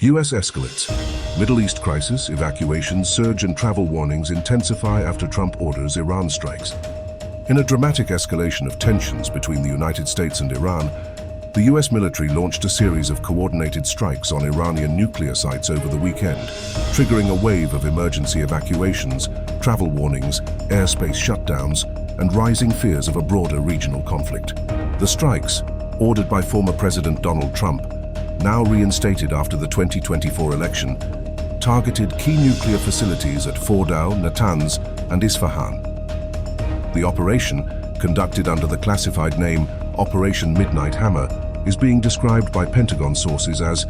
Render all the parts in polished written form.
US escalates. Middle East crisis, evacuations, surge and travel warnings intensify after Trump orders Iran strikes. In a dramatic escalation of tensions between the United States and Iran, the US military launched a series of coordinated strikes on Iranian nuclear sites over the weekend, triggering a wave of emergency evacuations, travel warnings, airspace shutdowns, and rising fears of a broader regional conflict. The strikes, ordered by former President Donald Trump, now reinstated after the 2024 election, targeted key nuclear facilities at Fordow, Natanz, and Isfahan. The operation, conducted under the classified name Operation Midnight Hammer, is being described by Pentagon sources as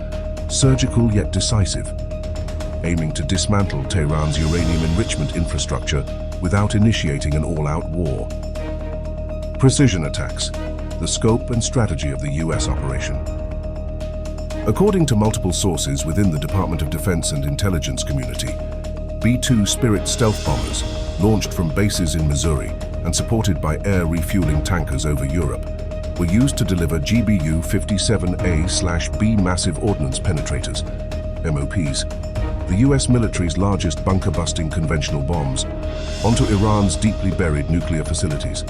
surgical yet decisive, aiming to dismantle Tehran's uranium enrichment infrastructure without initiating an all-out war. Precision attacks, the scope and strategy of the US operation. According to multiple sources within the Department of Defense and intelligence community, B-2 Spirit stealth bombers, launched from bases in Missouri and supported by air refueling tankers over Europe, were used to deliver GBU-57A/B massive ordnance penetrators, MOPs, the US military's largest bunker-busting conventional bombs, onto Iran's deeply buried nuclear facilities.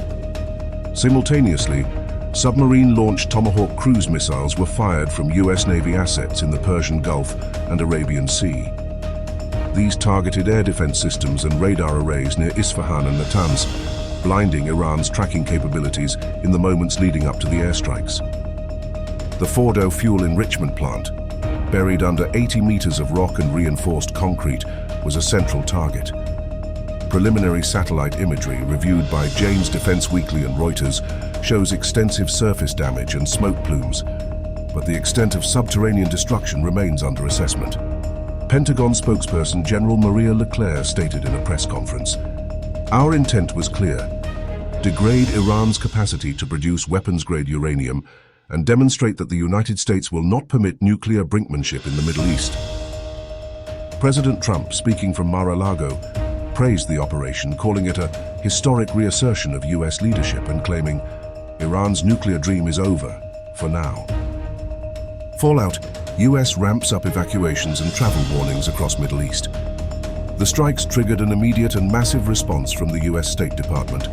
Simultaneously, submarine-launched Tomahawk cruise missiles were fired from US Navy assets in the Persian Gulf and Arabian Sea. These targeted air defense systems and radar arrays near Isfahan and Natanz, blinding Iran's tracking capabilities in the moments leading up to the airstrikes. The Fordow fuel enrichment plant, buried under 80 meters of rock and reinforced concrete, was a central target. Preliminary satellite imagery reviewed by Jane's Defense Weekly and Reuters shows extensive surface damage and smoke plumes, but the extent of subterranean destruction remains under assessment. Pentagon spokesperson General Maria Leclerc stated in a press conference, "Our intent was clear: degrade Iran's capacity to produce weapons-grade uranium and demonstrate that the United States will not permit nuclear brinkmanship in the Middle East." President Trump, speaking from Mar-a-Lago, praised the operation, calling it a historic reassertion of US leadership and claiming, "Iran's nuclear dream is over, for now." Fallout: US ramps up evacuations and travel warnings across Middle East. The strikes triggered an immediate and massive response from the US State Department,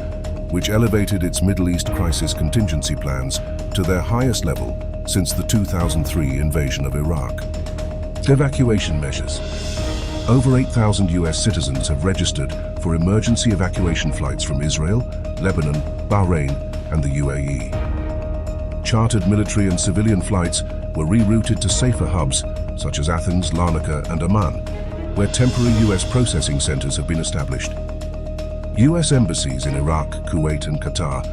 which elevated its Middle East crisis contingency plans to their highest level since the 2003 invasion of Iraq. Evacuation measures. Over 8,000 US citizens have registered for emergency evacuation flights from Israel, Lebanon, Bahrain, and the UAE. Chartered military and civilian flights were rerouted to safer hubs such as Athens, Larnaca, and Amman, where temporary US processing centers have been established. US embassies in Iraq, Kuwait, and Qatar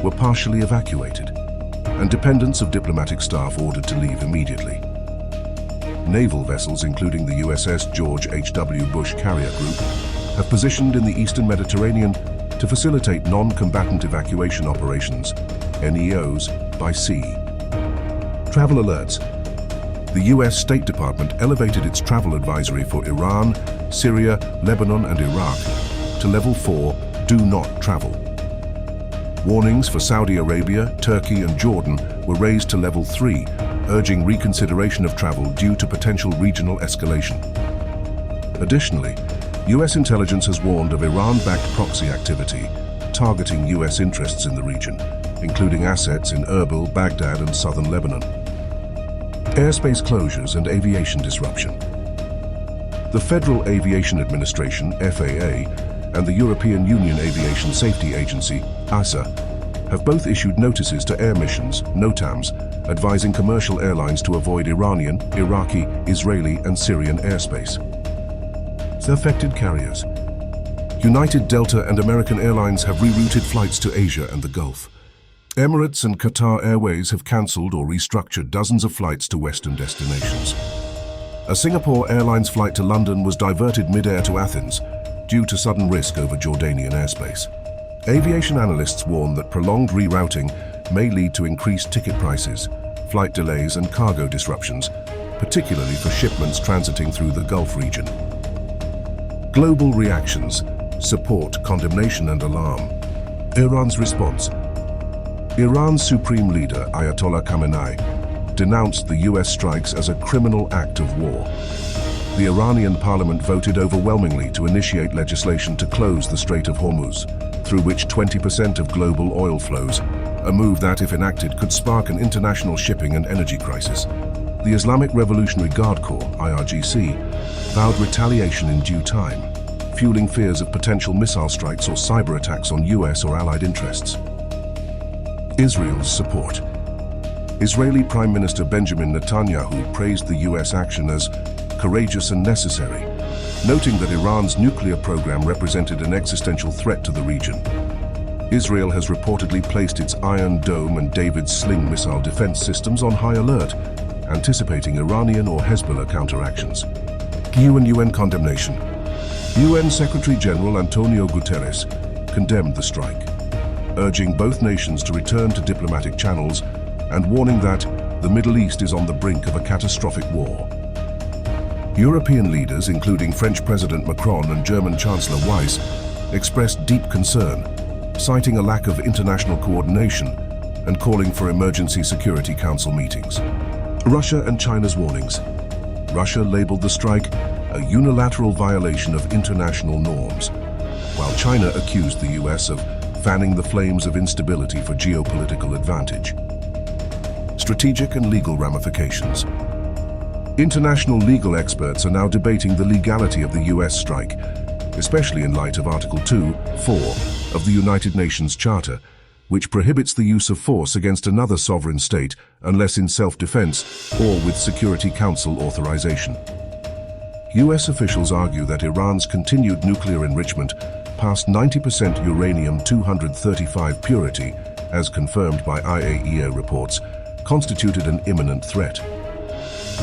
were partially evacuated, and dependents of diplomatic staff ordered to leave immediately. Naval vessels, including the USS George H.W. Bush Carrier Group, have positioned in the Eastern Mediterranean to facilitate non-combatant evacuation operations, NEOs, by sea. Travel alerts. The US State Department elevated its travel advisory for Iran, Syria, Lebanon, and Iraq to Level 4, Do Not Travel. Warnings for Saudi Arabia, Turkey, and Jordan were raised to Level 3, urging reconsideration of travel due to potential regional escalation. Additionally, US intelligence has warned of Iran-backed proxy activity targeting US interests in the region, including assets in Erbil, Baghdad, and southern Lebanon. Airspace closures and aviation disruption. The Federal Aviation Administration, FAA, and the European Union Aviation Safety Agency, ASA, have both issued notices to air missions, NOTAMs, advising commercial airlines to avoid Iranian, Iraqi, Israeli, and Syrian airspace. The affected carriers. United, Delta, and American Airlines have rerouted flights to Asia and the Gulf. Emirates and Qatar Airways have cancelled or restructured dozens of flights to Western destinations. A Singapore Airlines flight to London was diverted mid-air to Athens due to sudden risk over Jordanian airspace. Aviation analysts warn that prolonged rerouting may lead to increased ticket prices, flight delays, and cargo disruptions, particularly for shipments transiting through the Gulf region. Global reactions: support, condemnation, and alarm. Iran's response. Iran's supreme leader, Ayatollah Khamenei, denounced the US strikes as a criminal act of war. The Iranian parliament voted overwhelmingly to initiate legislation to close the Strait of Hormuz, through which 20% of global oil flows, a move that, if enacted, could spark an international shipping and energy crisis. The Islamic Revolutionary Guard Corps, IRGC, vowed retaliation in due time, fueling fears of potential missile strikes or cyber attacks on US or allied interests. Israel's support. Israeli Prime Minister Benjamin Netanyahu praised the US action as courageous and necessary, noting that Iran's nuclear program represented an existential threat to the region. Israel has reportedly placed its Iron Dome and David's Sling missile defense systems on high alert, anticipating Iranian or Hezbollah counteractions. UN condemnation. UN Secretary-General Antonio Guterres condemned the strike, urging both nations to return to diplomatic channels and warning that the Middle East is on the brink of a catastrophic war. European leaders, including French President Macron and German Chancellor Weiss, expressed deep concern, citing a lack of international coordination and calling for emergency Security Council meetings. Russia and China's warnings. Russia labeled the strike a unilateral violation of international norms, while China accused the US of fanning the flames of instability for geopolitical advantage. Strategic and legal ramifications. International legal experts are now debating the legality of the US strike, especially in light of Article 2(4) of the United Nations Charter, which prohibits the use of force against another sovereign state unless in self-defense or with Security Council authorization. US officials argue that Iran's continued nuclear enrichment past 90% uranium-235 purity, as confirmed by IAEA reports, constituted an imminent threat.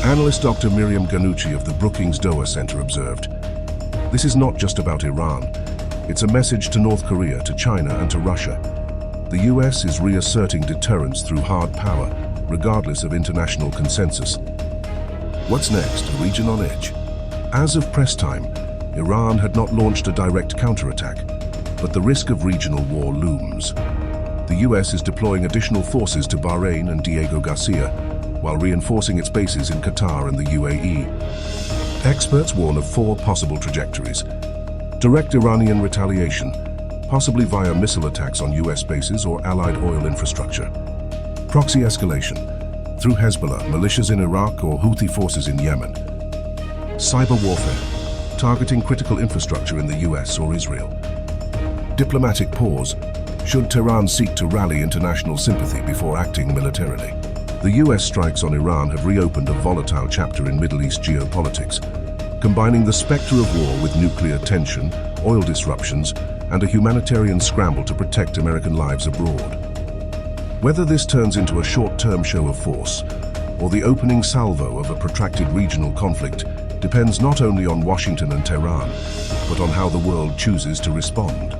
Analyst Dr. Miriam Ganucci of the Brookings Doha Center observed, "This is not just about Iran. It's a message to North Korea, to China, and to Russia. The US is reasserting deterrence through hard power, regardless of international consensus." What's next? A region on edge. As of press time, Iran had not launched a direct counterattack, but the risk of regional war looms. The US is deploying additional forces to Bahrain and Diego Garcia, while reinforcing its bases in Qatar and the UAE. Experts warn of 4 possible trajectories. Direct Iranian retaliation, possibly via missile attacks on US bases or allied oil infrastructure. Proxy escalation, through Hezbollah, militias in Iraq, or Houthi forces in Yemen. Cyber warfare, targeting critical infrastructure in the US or Israel. Diplomatic pause, should Tehran seek to rally international sympathy before acting militarily. The US strikes on Iran have reopened a volatile chapter in Middle East geopolitics, combining the specter of war with nuclear tension, oil disruptions, and a humanitarian scramble to protect American lives abroad. Whether this turns into a short-term show of force or the opening salvo of a protracted regional conflict depends not only on Washington and Tehran, but on how the world chooses to respond.